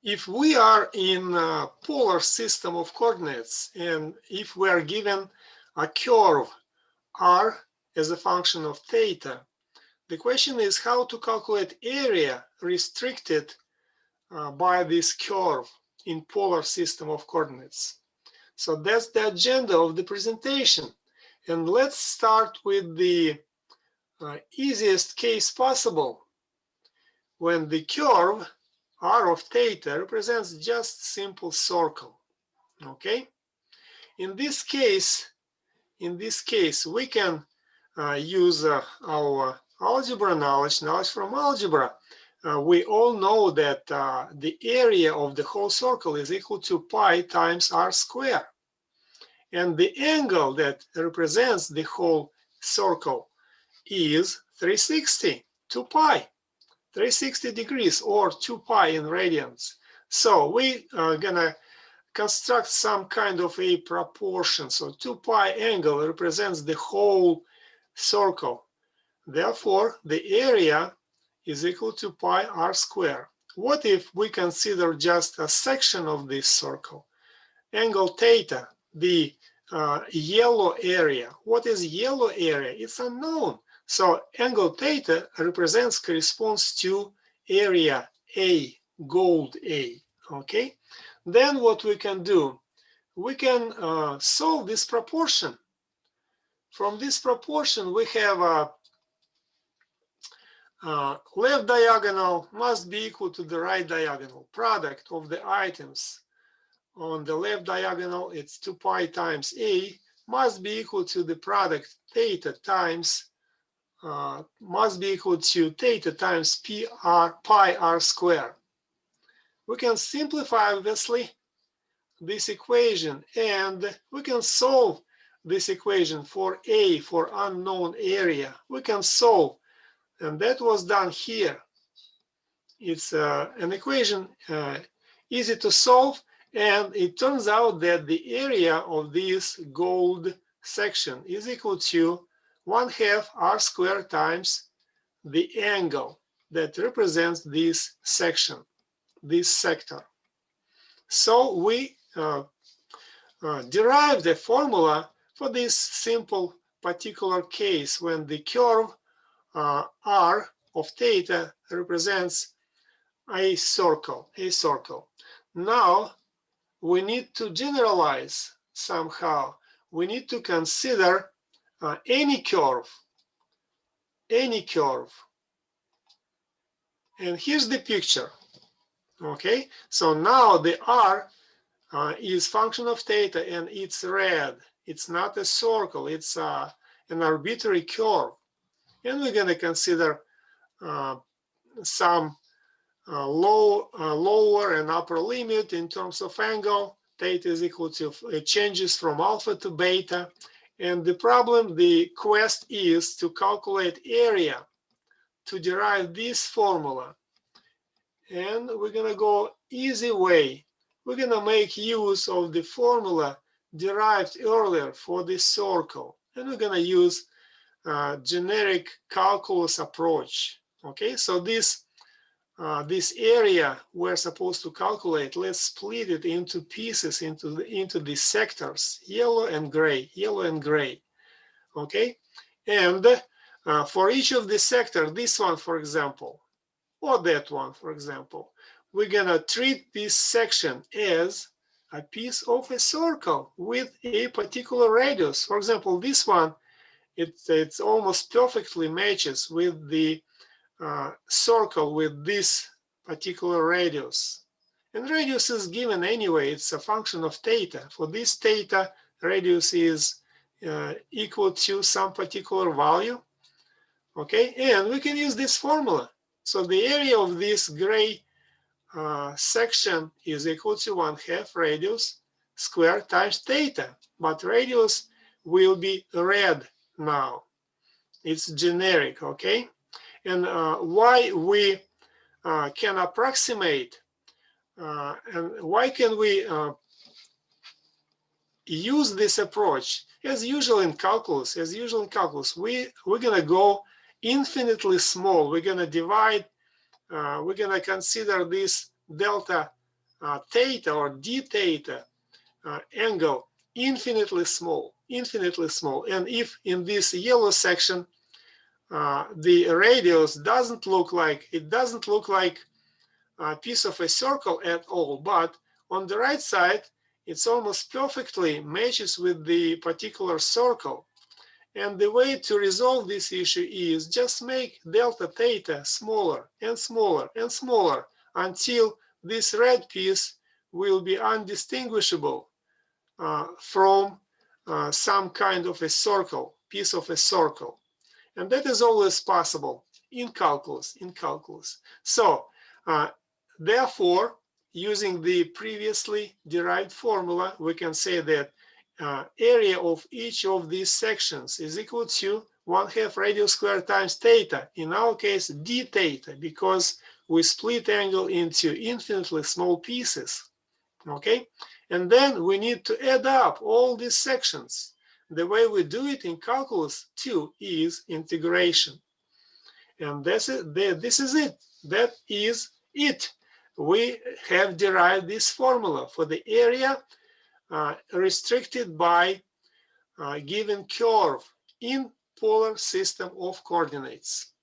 If we are in a polar system of coordinates, and if we are given a curve r as a function of theta, the question is how to calculate area restricted by this curve in polar system of coordinates. So that's the agenda of the presentation. And let's start with the easiest case possible, when the curve r of theta represents just simple circle. Okay, in this case we can use our algebra knowledge from algebra. We all know that the area of the whole circle is equal to pi times r squared, and the angle that represents the whole circle is 360, 2 pi. 360 degrees, or 2 pi in radians. So we are gonna construct some kind of a proportion. So 2 pi angle represents the whole circle. Therefore, the area is equal to pi r squared. What if we consider just a section of this circle? Angle theta, the yellow area. What is yellow area? It's unknown. So angle theta corresponds to area A, gold A, okay? Then what we can do, we can solve this proportion. From this proportion, we have a left diagonal must be equal to the right diagonal. Product of the items on the left diagonal, it's 2 pi times A, must be equal to the product theta times must be equal to theta times pi r squared. We can simplify, obviously, this equation, and we can solve this equation for A, for unknown area. We can solve, and that was done here. It's an equation easy to solve, and it turns out that the area of this gold section is equal to 1/2 r squared times the angle that represents this section, this sector. So we derived a formula for this simple particular case when the curve r of theta represents a circle. Now we need to generalize somehow. We need to consider any curve. And here's the picture. Okay, so now the r is function of theta, and it's red. It's not a circle, it's an arbitrary curve. And we're going to consider some lower and upper limit in terms of angle. Theta is equal to changes from alpha to beta. And the quest is to calculate area to derive this formula. And we're going to go easy way. We're going to make use of the formula derived earlier for this circle. And we're going to use generic calculus approach. Okay, so this area we're supposed to calculate, let's split it into pieces, into the sectors, yellow and gray. Okay, and for each of the sector, this one, for example, or that one, for example, we're gonna treat this section as a piece of a circle with a particular radius. For example, this one, it's almost perfectly matches with the circle with this particular radius. And radius is given anyway, it's a function of theta. For this theta, radius is equal to some particular value. Okay, and we can use this formula. So the area of this gray section is equal to 1/2 radius squared times theta. But radius will be red now. It's generic, okay? And why we can approximate and why can we use this approach? As usual in calculus, we're going to go infinitely small. We're going to divide, we're going to consider this delta theta or d theta angle infinitely small. And if in this yellow section the radius doesn't look like a piece of a circle at all, but on the right side it's almost perfectly matches with the particular circle. And the way to resolve this issue is just make delta theta smaller and smaller and smaller until this red piece will be undistinguishable from some kind of a circle, piece of a circle. And that is always possible in calculus. So therefore, using the previously derived formula, we can say that area of each of these sections is equal to 1/2 radius squared times theta, in our case d theta, because we split angle into infinitely small pieces. Okay, and then we need to add up all these sections. The way we do it in calculus 2 is integration. And this is it. That is it. We have derived this formula for the area restricted by a given curve in polar system of coordinates.